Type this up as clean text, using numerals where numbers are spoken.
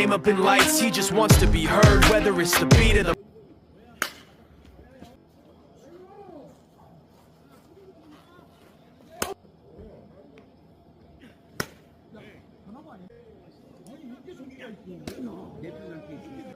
name up in lights, he just wants to be heard, whether it's the beat of the 대표한테